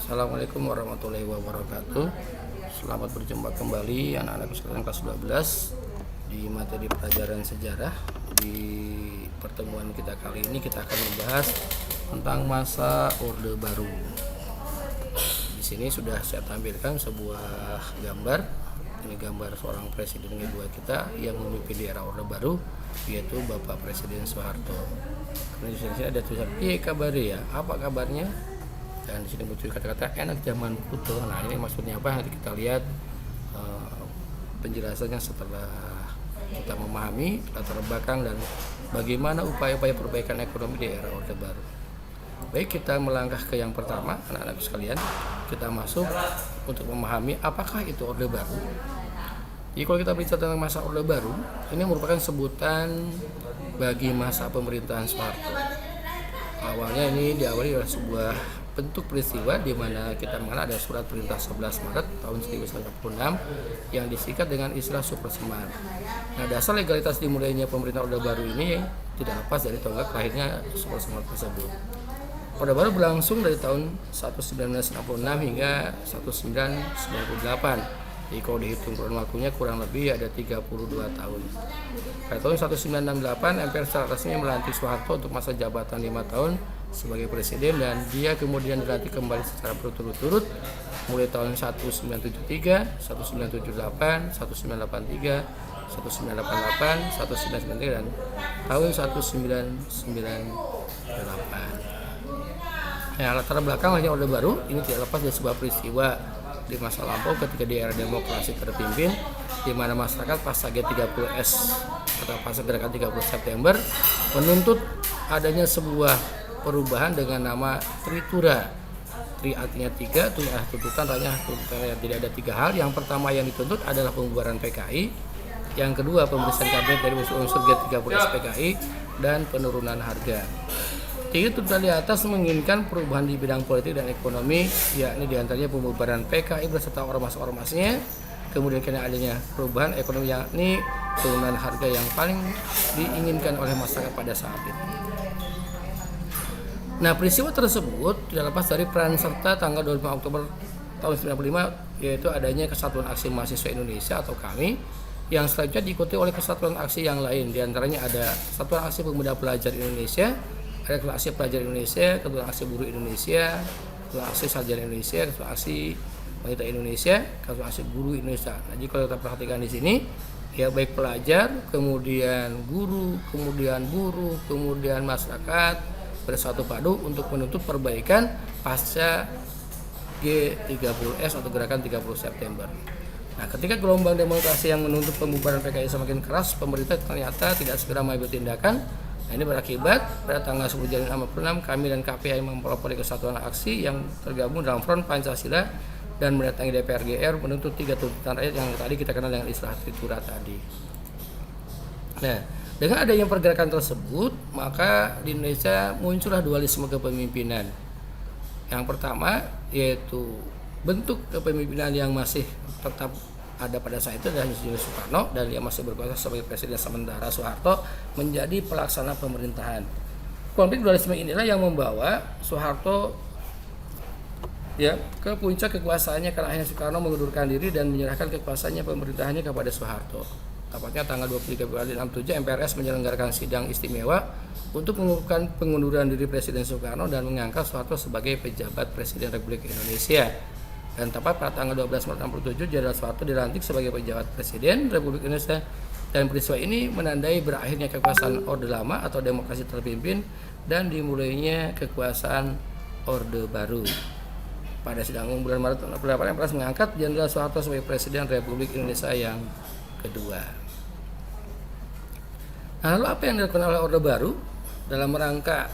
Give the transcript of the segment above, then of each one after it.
Assalamualaikum warahmatullahi wabarakatuh. Selamat berjumpa kembali anak-anak sekalian kelas 12 di materi pelajaran sejarah. Di pertemuan kita kali ini kita akan membahas tentang masa Orde Baru. Di sini sudah saya tampilkan sebuah gambar. Ini gambar seorang presiden kedua kita yang memimpin di era Orde Baru, yaitu Bapak Presiden Soeharto. Kemudian di sini ada tulisan "Piye kabare ya?" Apa kabarnya? Dan di sini muncul kata-kata enak zaman kuto. Nah, ini maksudnya apa? Nanti kita lihat penjelasannya setelah kita memahami latar belakang dan bagaimana upaya-upaya perbaikan ekonomi di era Orde Baru. Baik, kita melangkah ke yang pertama, anak-anak sekalian. Kita masuk untuk memahami apakah itu Orde Baru. Jadi kalau kita bicara tentang masa Orde Baru, ini merupakan sebutan bagi masa pemerintahan Soeharto. Awalnya ini diawali oleh sebuah bentuk peristiwa di mana kita mengenal ada surat perintah 11 Maret tahun 1946 yang disingkat dengan istilah Super Semar. Nah, dasar legalitas dimulainya pemerintahan Orde Baru ini tidak lepas dari tonggak lahirnya Super Semar tersebut. Orde Baru berlangsung dari tahun 1966 hingga 1998. Jadi kalau dihitung kurun waktunya kurang lebih ada 32 tahun. Pada tahun 1968 MPR secara resmi melantik Soeharto untuk masa jabatan 5 tahun sebagai presiden, dan dia kemudian dilantik kembali secara berturut-turut mulai tahun 1973, 1978, 1983, 1988, 1993 dan tahun 1998. Nah, latar belakang hanya Orde Baru ini tidak lepas dari sebuah peristiwa di masa lampau ketika di era demokrasi terpimpin, di mana masyarakat pasca G30S atau pasca gerakan 30 September menuntut adanya sebuah perubahan dengan nama Tritura. Tri artinya tiga, tuntutan, ranya tuntutan. Tidak ada tiga hal. Yang pertama yang dituntut adalah pembubaran PKI, yang kedua pembersihan kabinet dari unsur G30S PKI, dan penurunan harga. Tiga tuntutan di atas menginginkan perubahan di bidang politik dan ekonomi, yakni diantaranya pembubaran PKI beserta ormas-ormasnya, kemudian karena adanya perubahan ekonomi yakni penurunan harga yang paling diinginkan oleh masyarakat pada saat itu. Nah, peristiwa tersebut tidak lepas dari peran serta tanggal 25 Oktober tahun 1995, yaitu adanya Kesatuan Aksi Mahasiswa Indonesia atau KAMI, yang selanjutnya diikuti oleh kesatuan aksi yang lain. Di antaranya ada Kesatuan Aksi Pemuda Pelajar Indonesia, ada Kesatuan Aksi Pelajar Indonesia, Kesatuan Aksi Buruh Indonesia, Kesatuan Aksi Sarjana Indonesia, Kesatuan Aksi Wanita Indonesia, Kesatuan Aksi Buruh Indonesia. Nah, jadi kalau kita perhatikan di sini, ya baik pelajar, kemudian guru, kemudian buruh, kemudian masyarakat bersatu padu untuk menuntut perbaikan pasca G30S atau gerakan 30 September. Nah, ketika gelombang demonstrasi yang menuntut pembubaran PKI semakin keras, pemerintah ternyata tidak segera mengambil tindakan. Nah, ini berakibat pada tanggal 10 Januari 1966 kami dan KPI mempelopori kesatuan aksi yang tergabung dalam Front Pancasila dan mendatangi DPR GR menuntut tiga tuntutan rakyat yang tadi kita kenal dengan istilah Tritura tadi. Nah, dengan adanya pergerakan tersebut, maka di Indonesia muncullah dualisme kepemimpinan. Yang pertama yaitu bentuk kepemimpinan yang masih tetap ada pada saat itu adalah Insinyur Soekarno, dan dia masih berkuasa sebagai presiden sementara Soeharto menjadi pelaksana pemerintahan. Konflik dualisme inilah yang membawa Soeharto ya ke puncak kekuasaannya karena akhirnya Soekarno mengundurkan diri dan menyerahkan kekuasaannya pemerintahannya kepada Soeharto. Tepatnya tanggal 23 Februari 1967 MPRS menyelenggarakan sidang istimewa untuk mengumumkan pengunduran diri Presiden Soekarno dan mengangkat Soeharto sebagai pejabat Presiden Republik Indonesia. Dan tepat pada tanggal 12 Maret 1967 Jenderal Soeharto dilantik sebagai pejabat Presiden Republik Indonesia, dan peristiwa ini menandai berakhirnya kekuasaan Orde Lama atau demokrasi terpimpin dan dimulainya kekuasaan Orde Baru. Pada sidang umum bulan Maret 1968 MPRS mengangkat Jenderal Soeharto sebagai Presiden Republik Indonesia yang kedua. Nah, lalu apa yang dilakukan oleh Orde Baru dalam rangka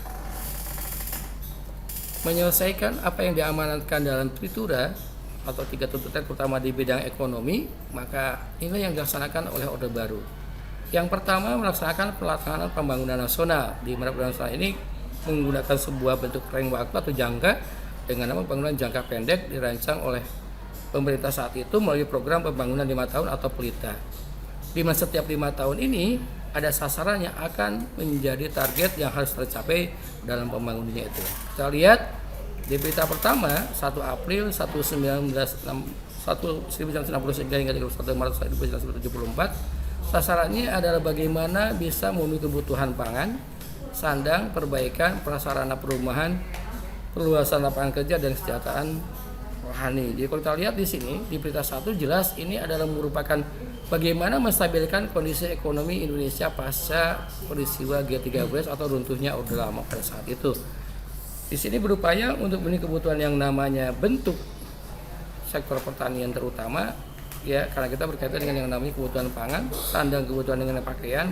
menyelesaikan apa yang diamanatkan dalam Tritura atau tiga tuntutan terutama di bidang ekonomi? Maka ini yang dilaksanakan oleh Orde Baru. Yang pertama, melaksanakan pelaksanaan pembangunan nasional. Di mana pembangunan nasional ini menggunakan sebuah bentuk rentang waktu atau jangka dengan nama pembangunan jangka pendek dirancang oleh pemerintah saat itu melalui program pembangunan 5 tahun atau PELITA. Di mana setiap 5 tahun ini ada sasaran yang akan menjadi target yang harus tercapai dalam pembangunannya itu. Kita lihat Di berita pertama 1 April 1969 hingga 31 Maret 1974, sasarannya adalah bagaimana bisa memenuhi kebutuhan pangan, sandang, perbaikan, prasarana perumahan, perluasan lapangan kerja dan kesejahteraan rohani. Jadi kalau kita lihat di sini di berita 1 jelas ini adalah merupakan bagaimana menstabilkan kondisi ekonomi Indonesia pasca peristiwa G13 atau runtuhnya Orde Lama pada saat itu. Di sini berupaya untuk memenuhi kebutuhan yang namanya bentuk sektor pertanian terutama, ya karena kita berkaitan dengan yang namanya kebutuhan pangan, sandang kebutuhan dengan pakaian,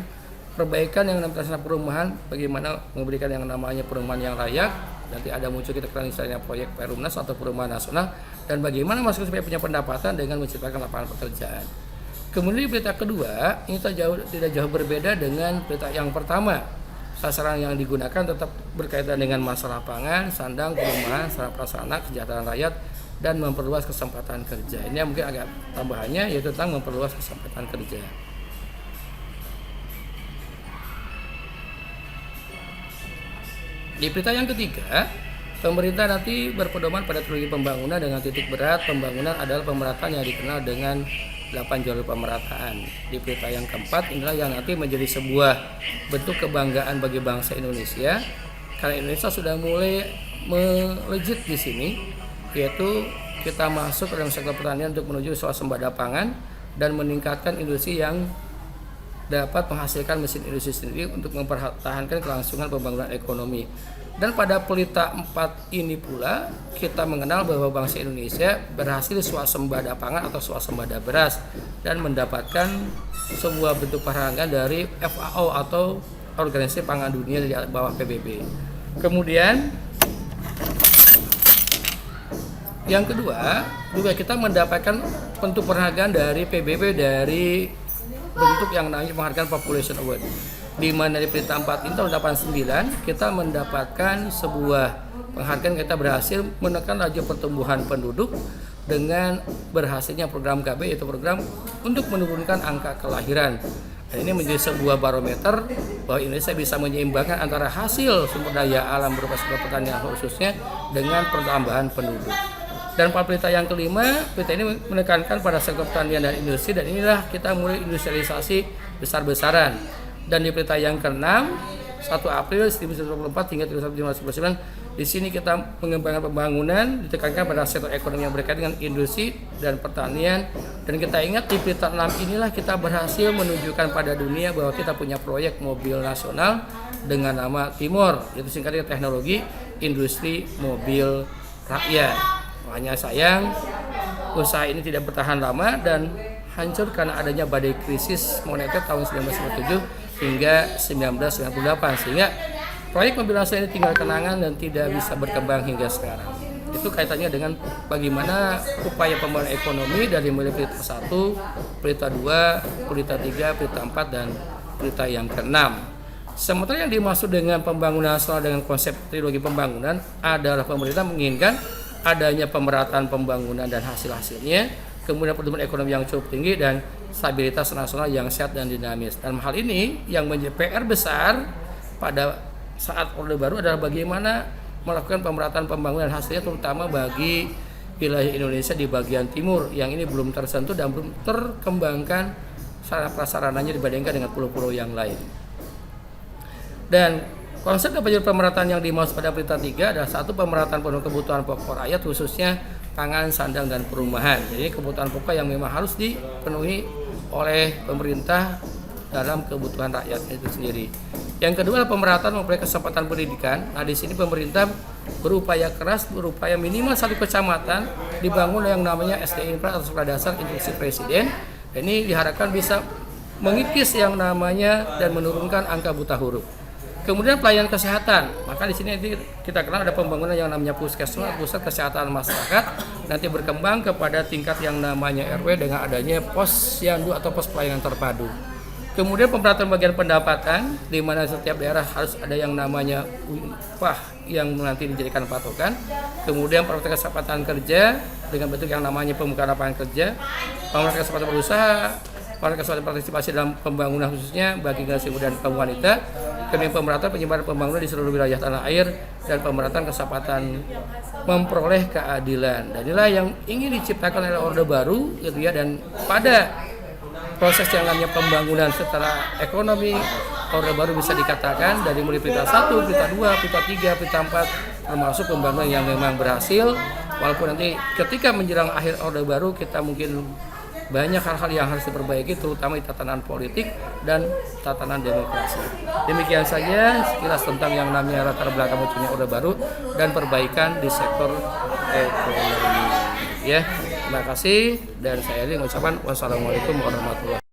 perbaikan yang namanya perumahan, bagaimana memberikan yang namanya perumahan yang layak, nanti ada muncul kita kenal misalnya proyek Perumnas atau perumahan nasional, dan bagaimana masyarakat supaya punya pendapatan dengan menciptakan lapangan pekerjaan. Kemudian berita kedua ini tidak jauh berbeda dengan berita yang pertama. Sasaran yang digunakan tetap berkaitan dengan masalah pangan, sandang, perumahan, sarana prasarana, kesejahteraan rakyat, dan memperluas kesempatan kerja. Ini yang mungkin agak tambahannya yaitu tentang memperluas kesempatan kerja. Di berita yang ketiga, pemerintah nanti berpedoman pada teknologi pembangunan dengan titik berat pembangunan adalah pemerataan yang dikenal dengan 8 jalur pemerataan. Di berita yang keempat, inilah yang nanti menjadi sebuah bentuk kebanggaan bagi bangsa Indonesia karena Indonesia sudah mulai melejit di sini, yaitu kita masuk ke dalam sektor pertanian untuk menuju swasembada pangan dan meningkatkan industri yang dapat menghasilkan mesin industri sendiri untuk mempertahankan kelangsungan pembangunan ekonomi. Dan pada pelita 4 ini pula kita mengenal bahwa bangsa Indonesia berhasil swasembada pangan atau swasembada beras dan mendapatkan sebuah bentuk penghargaan dari FAO atau Organisasi Pangan Dunia di bawah PBB. Kemudian yang kedua juga kita mendapatkan bentuk penghargaan dari PBB dari bentuk yang namanya penghargaan Population Award, di mana di berita 4 ini tahun 89 kita mendapatkan sebuah penghargaan, kita berhasil menekan laju pertumbuhan penduduk dengan berhasilnya program KB, yaitu program untuk menurunkan angka kelahiran. Dan ini menjadi sebuah barometer bahwa Indonesia bisa menyeimbangkan antara hasil sumber daya alam berupa sektor pertanian khususnya dengan pertambahan penduduk. Dan pada berita yang kelima, berita ini menekankan pada sektor pertanian dan industri, dan inilah kita mulai industrialisasi besar-besaran. Dan di berita yang ke-6, 1 April 1924 hingga 1999, di sini kita mengembangkan pembangunan, ditekankan pada sektor ekonomi yang berkaitan dengan industri dan pertanian. Dan kita ingat di berita 6 inilah kita berhasil menunjukkan pada dunia bahwa kita punya proyek mobil nasional dengan nama Timor, yaitu singkatnya teknologi industri mobil rakyat. Hanya sayang usaha ini tidak bertahan lama dan hancur karena adanya badai krisis moneter tahun 1997 hingga 1998, sehingga proyek mobil nasional ini tinggal kenangan dan tidak bisa berkembang hingga sekarang. Itu kaitannya dengan bagaimana upaya pembangunan ekonomi dari mulai berita 1, berita 2, berita 3, berita 4, dan berita yang ke-6. Sementara yang dimaksud dengan pembangunan nasional dengan konsep trilogi pembangunan adalah pemerintah menginginkan adanya pemerataan pembangunan dan hasil-hasilnya, kemudian pertumbuhan ekonomi yang cukup tinggi dan stabilitas nasional yang sehat dan dinamis. Dan hal ini yang menjadi PR besar pada saat Orde Baru adalah bagaimana melakukan pemerataan pembangunan hasilnya, terutama bagi wilayah Indonesia di bagian timur yang ini belum tersentuh dan belum terkembangkan sarana prasarananya dibandingkan dengan pulau-pulau yang lain. Dan konsep pemerataan yang dimaksud pada berita 3 adalah satu, pemerataan penuh kebutuhan pokok rakyat khususnya pangan, sandang, dan perumahan. Jadi kebutuhan pokok yang memang harus dipenuhi oleh pemerintah dalam kebutuhan rakyat itu sendiri. Yang kedua adalah pemerataan memperoleh kesempatan pendidikan. Nah, di sini pemerintah berupaya keras, berupaya minimal 1 kecamatan dibangun yang namanya SD Infra atau sekolah dasar instruksi presiden. Dan ini diharapkan bisa mengikis yang namanya dan menurunkan angka buta huruf. Kemudian pelayanan kesehatan, maka di sini kita kenal ada pembangunan yang namanya puskesmas, pusat kesehatan masyarakat, nanti berkembang kepada tingkat yang namanya RW dengan adanya posyandu atau pos pelayanan terpadu. Kemudian pemerataan bagian pendapatan, di mana setiap daerah harus ada yang namanya upah yang nanti dijadikan patokan. Kemudian pemerataan kesempatan kerja dengan bentuk yang namanya pembukaan lapangan kerja, pemerataan kesempatan berusaha, pemerataan kesempatan partisipasi dalam pembangunan khususnya bagi generasi muda dan kaum wanita. demi pemerataan penyebaran pembangunan di seluruh wilayah tanah air dan pemerataan kesempatan memperoleh keadilan. Dan inilah yang ingin diciptakan oleh Orde Baru gitu ya, dan pada proses yang namanya pembangunan secara ekonomi Orde Baru bisa dikatakan dari mulai Pelita 1, Pelita 2, Pelita 3, Pelita 4 termasuk pembangunan yang memang berhasil, walaupun nanti ketika menjelang akhir Orde Baru kita mungkin banyak hal-hal yang harus diperbaiki, terutama di tatanan politik dan tatanan demokrasi. Demikian saja sekilas tentang yang namanya latar belakang munculnya Orde Baru dan perbaikan di sektor ekonomi. Ya, terima kasih dan saya mengucapkan wassalamualaikum warahmatullahi wabarakatuh.